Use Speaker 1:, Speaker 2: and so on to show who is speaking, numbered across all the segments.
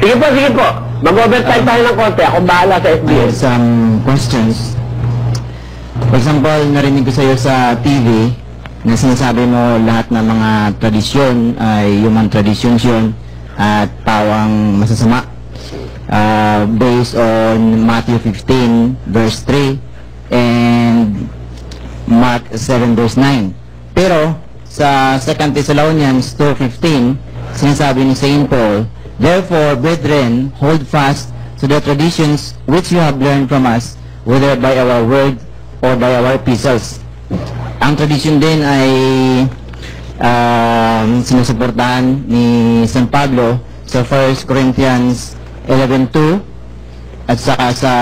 Speaker 1: Sige po, sige po. Mag-overtime tayo ng konti. Ako bahala sa
Speaker 2: I
Speaker 1: SBS.
Speaker 2: have some questions. For example, narinig ko sa iyo sa TV na sinasabi mo lahat ng mga tradisyon ay human traditions yun at pawang masasama. Based on Matthew 15 verse 3 and Mark 7 verse 9. Pero sa 2 Thessalonians 2:15, sinasabi ni Saint Paul, "Therefore, brethren, hold fast to the traditions which you have learned from us, whether by our word or by our epistles." Ang tradisyon din ay sinusuportahan ni San Pablo sa 1 Corinthians 11:2 at saka sa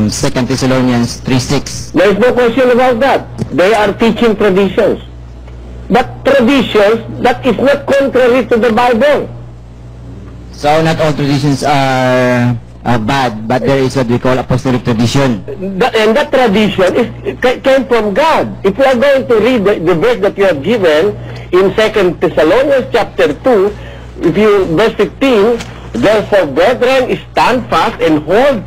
Speaker 2: 2 Thessalonians 3:6.
Speaker 1: There is no question about that. They are teaching traditions. But traditions that is not contrary to the Bible.
Speaker 2: So not all traditions are bad, but there is what we call apostolic tradition.
Speaker 1: And that tradition came from God. If we are going to read the verse that you have given in 2 Thessalonians chapter 2, if you verse 15, "Therefore, brethren, stand fast and hold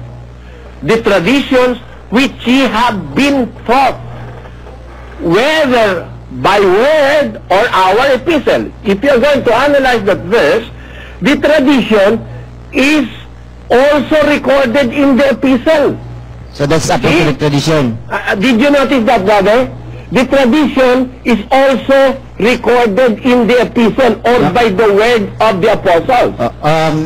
Speaker 1: the traditions which ye have been taught, whether by word or our epistle." If you are going to analyze that verse, the tradition is also recorded in the epistle.
Speaker 2: So that's apostolic tradition.
Speaker 1: Did you notice that, brother? The tradition is also recorded in the epistle or by the word of the apostles.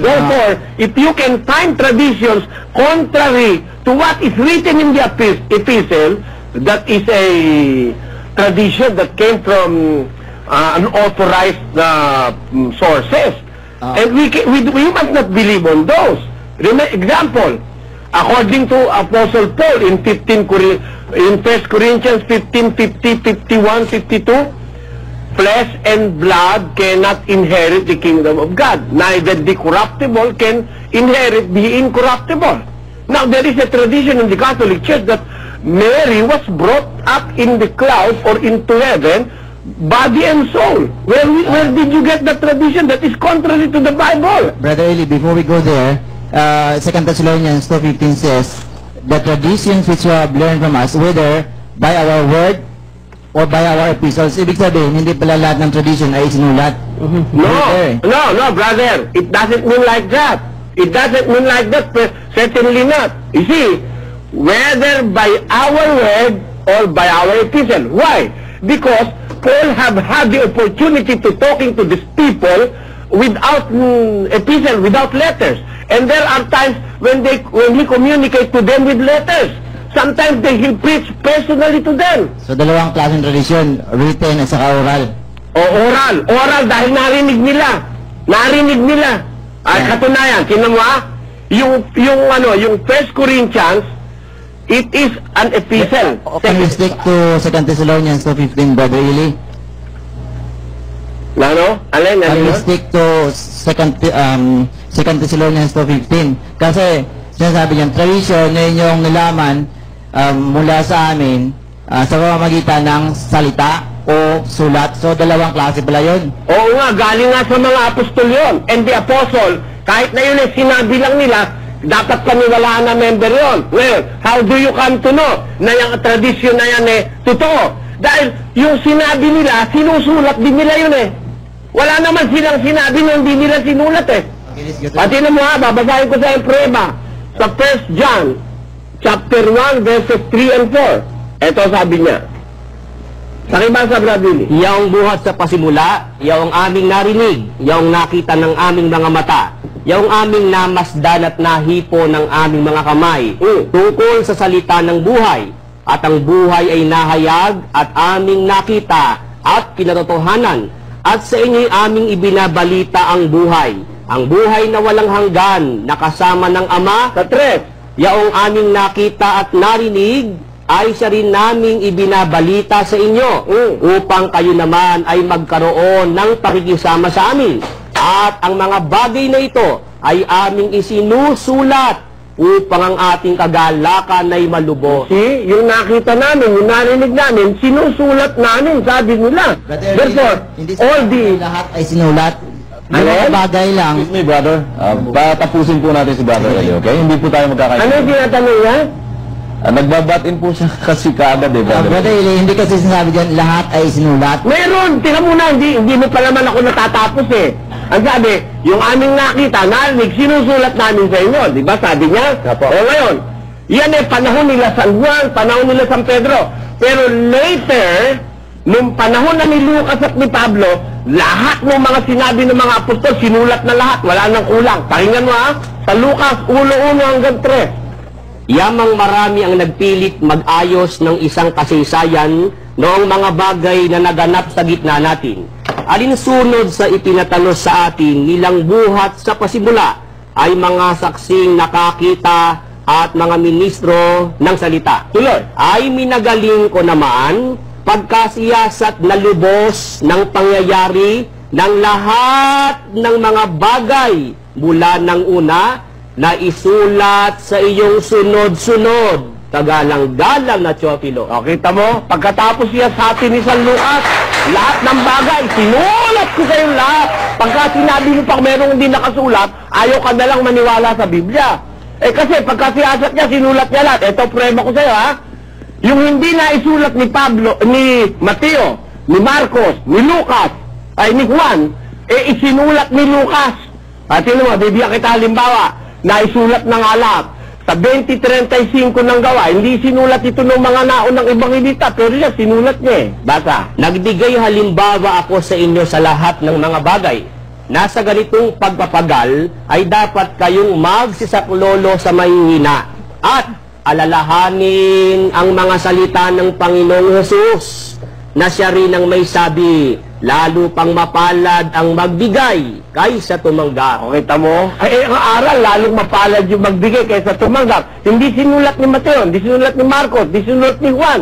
Speaker 1: Therefore, if you can find traditions contrary to what is written in the epistle, that is a tradition that came from unauthorized sources. And we must not believe on those. Example, according to Apostle Paul in 1 Corinthians 15, 50, 51, 52, flesh and blood cannot inherit the kingdom of God. Neither the corruptible can inherit the incorruptible. Now, there is a tradition in the Catholic Church that Mary was brought up in the clouds or into heaven, body and soul. Where did you get that tradition? That is contrary to the Bible.
Speaker 2: Brother Eli, before we go there, 2 Thessalonians 2:15 says, "The traditions which you have learned from us, whether by our word or by our epistles." Ibig sabihin, hindi pala lahat ng tradition ay sinulat.
Speaker 1: No, brother. It doesn't mean like that. It doesn't mean like that. Certainly not. You see, whether by our word or by our epistle. Why? Because Paul have had the opportunity to talking to these people without epistle, without letters. And there are times when he communicate to them with letters. Sometimes he'll preach personally to them.
Speaker 2: So dalawang klaseng tradisyon, written at saka oral.
Speaker 1: O oral. Oral dahil narinig nila. Narinig nila. Ay, katunayan, tinan mo yung 1 Corinthians, it is an epistle.
Speaker 2: Can we stick to 2 Thessalonians 2:15, Brother Eli?
Speaker 1: Alin?
Speaker 2: Can we stick to 2 Thessalonians 2:15? Kasi sinasabi niyan, tradition na inyong nilaman mula sa amin sa pamamagitan ng salita o sulat. So dalawang klase pala yun.
Speaker 1: Oo nga, galing nga sa mga apostol yun. And the apostle, kahit na yun ay sinabi lang nila, dapat paniwalaan na member yun. Well, how do you come to know na yung tradisyon na yan totoo? Dahil yung sinabi nila, sinusulat din nila yun Wala naman silang sinabi na hindi nila sinulat Pati na mo babasahin ko sa yung prueba. Sa 1 John, chapter 1, verses 3 and 4. Ito sabi niya. Pakibasa, Brother.
Speaker 3: Iyong buhat sa pasimula, iyong aming narinig, iyong nakita ng aming mga mata, iyong aming namasdan at nahipo ng aming mga kamay, tungkol sa salita ng buhay. At ang buhay ay nahayag at aming nakita at kinatotohanan. At sa inyo'y aming ibinabalita ang buhay. Ang buhay na walang hanggan, nakasama ng Ama.
Speaker 1: Sa 3.
Speaker 3: Yaong aming nakita at narinig, ay siya rin naming ibinabalita sa inyo, upang kayo naman ay magkaroon ng pakikisama sa amin. At ang mga bagay na ito ay aming isinusulat upang ang ating kagalakan ay malubos.
Speaker 1: See, yung nakita namin, yung narinig namin, sinusulat namin, sabi nila.
Speaker 2: Brother,
Speaker 1: Therefore,
Speaker 2: hindi
Speaker 1: all the...
Speaker 2: lahat ay sinulat. Yung mga bagay lang.
Speaker 4: Excuse me, brother. Patapusin po natin si Brother Eli, okay? Hindi po tayo magkakaintindihan.
Speaker 1: Ano yung tinatanong niya?
Speaker 4: Nagbabatin po siya kasi kaagad eh, Brother
Speaker 2: Brother
Speaker 4: Eli.
Speaker 2: Eli, hindi kasi sinabi dyan, lahat ay sinulat.
Speaker 1: Meron! Tingnan mo na, hindi mo pa naman ako natatapos eh. Ang sabi, yung aming nakita, narinig, sinusulat namin sa inyo. Di ba? Sabi niya.
Speaker 4: Apo.
Speaker 1: O ngayon, yan eh, panahon nila San Juan, panahon nila San Pedro. Pero later, nung panahon na ni Lucas at ni Pablo, lahat ng mga sinabi ng mga apostol, sinulat na lahat. Wala nang kulang. Pakinggan mo ha, sa Lucas 1:1 hanggang 3.
Speaker 3: Yamang marami ang nagpilit mag-ayos ng isang kasaysayan noong mga bagay na naganap sa gitna natin. Alinsunod sa itinatanos sa atin nilang buhat sa pasimula ay mga saksing nakakita at mga ministro ng salita.
Speaker 1: Tuloy.
Speaker 3: Ay minagaling ko naman pagkasiyasat na lubos ng pangyayari ng lahat ng mga bagay mula ng una na isulat sa iyong sunod-sunod. Kagalang-galang na Teofilo.
Speaker 1: O, kita mo, pagkatapos siya sa atin ni San Lucas, lahat ng bagay, sinulat ko kayong lahat. Pagka sinabi mo pag merong hindi nakasulat, ayaw ka na lang maniwala sa Biblia. Eh kasi pagkasiyasat niya, sinulat niya lahat. Ito, prema ko sa'yo, ha? Yung hindi na isulat ni Pablo, ni Mateo, ni Marcos, ni Lucas, ay ni Juan, eh isinulat ni Lucas. At yun mo, bibigyan kita halimbawa, na isulat na nga lahat. Sa 20:35 ng gawa, hindi sinulat ito ng mga naunang ebanghelista, pero siya sinulat niya eh. Basa.
Speaker 3: Nagbigay halimbawa ako sa inyo sa lahat ng mga bagay. Nasa ganitong pagpapagal ay dapat kayong magsisaklolo sa mahihina at alalahanin ang mga salita ng Panginoong Hesus na siya rin ang may sabi, lalo pang mapalad ang magbigay kaysa tumanggap.
Speaker 1: O, kita mo? Ay, ang aral, lalong mapalad yung magbigay kaysa tumanggap. Hindi sinulat ni Mateo, hindi sinulat ni Marcos, hindi sinulat ni Juan.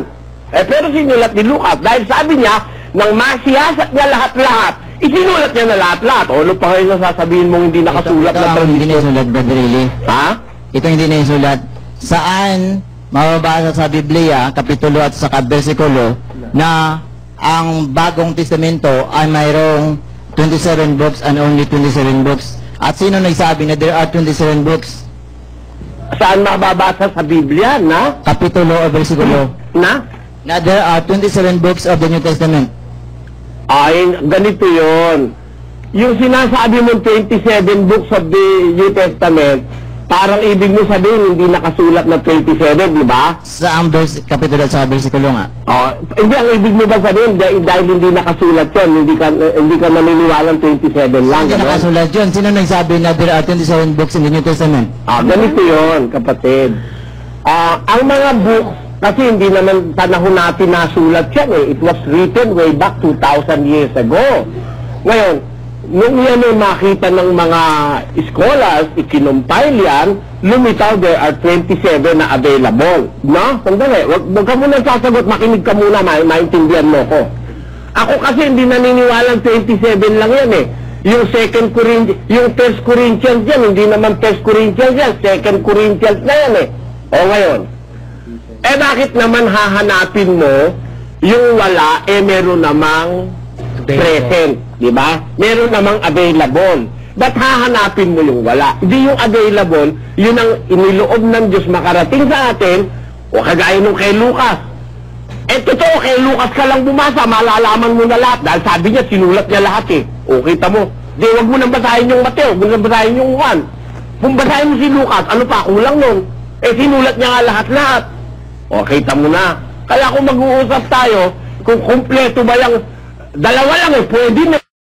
Speaker 1: Eh, pero sinulat ni Lucas. Dahil sabi niya, nang masiyasat niya lahat-lahat, isinulat niya na lahat-lahat. O, ano pa kayo sasabihin mong hindi nakasulat
Speaker 2: Ito
Speaker 1: na
Speaker 2: ang hindi na
Speaker 1: tradisyon?
Speaker 2: isulat, Brother Eli.
Speaker 1: Ha?
Speaker 2: Ito hindi na isulat. Saan mababasa sa Biblia, kapitulo at saka versikulo, na ang Bagong Testamento ay mayroong 27 books and only 27 books. At sino nagsabi na there are 27 books?
Speaker 1: Saan mababasa sa Biblia na?
Speaker 2: Kapitulo o versikulo?
Speaker 1: Na?
Speaker 2: Na there are 27 books of the New Testament.
Speaker 1: Ay, ganito yon. Yung sinasabi mong 27 books of the New Testament, parang ibig mo sabihin, hindi nakasulat na 27, di ba?
Speaker 2: Sa ang kapitulo at sa versikulo nga.
Speaker 1: Oh, hindi, ang ibig mo ba sabihin, dahil hindi nakasulat yun, hindi ka naniniwalang 27 lang.
Speaker 2: Hindi
Speaker 1: Gano'n?
Speaker 2: nakasulat yun. Sino nagsabi na there are 27 books in the New Testament?
Speaker 1: Ganito yun, kapatid. Ang mga books, kasi hindi naman panahon natin nasulat yan eh. It was written way back 2,000 years ago. Ngayon, nung yan ay makita ng mga scholars, ikinumpile yan, lumitaw there are 27 na available. No? Sandali, wag ka muna sasagot, makinig ka muna, maintindihan mo ko. Ako kasi hindi naniniwalang 27 lang yan eh. Yung 2 Corinthians, yung 1 Corinthians yan, hindi naman 1 Corinthians yan, 2 Corinthians na yan eh. O ngayon, eh bakit naman hahanapin mo yung wala, eh meron namang present, di ba? Meron namang available. Ba't hahanapin mo yung wala? Hindi yung available, yun ang iniloob ng Diyos makarating sa atin, o kagaya nung kay Lucas. Eh totoo, kay Lucas ka lang bumasa, malalaman mo na lahat. Dahil sabi niya, sinulat niya lahat eh. O kita mo, di wag mo nang basahin yung Mateo, wag mo nang basahin yung Juan. Kung basahin mo si Lucas, ano pa, kulang nun. Eh sinulat niya nga lahat-lahat. O kita mo na. Kaya kung mag-uusap tayo, kung kumpleto ba yung dalawa lang eh, pwede na.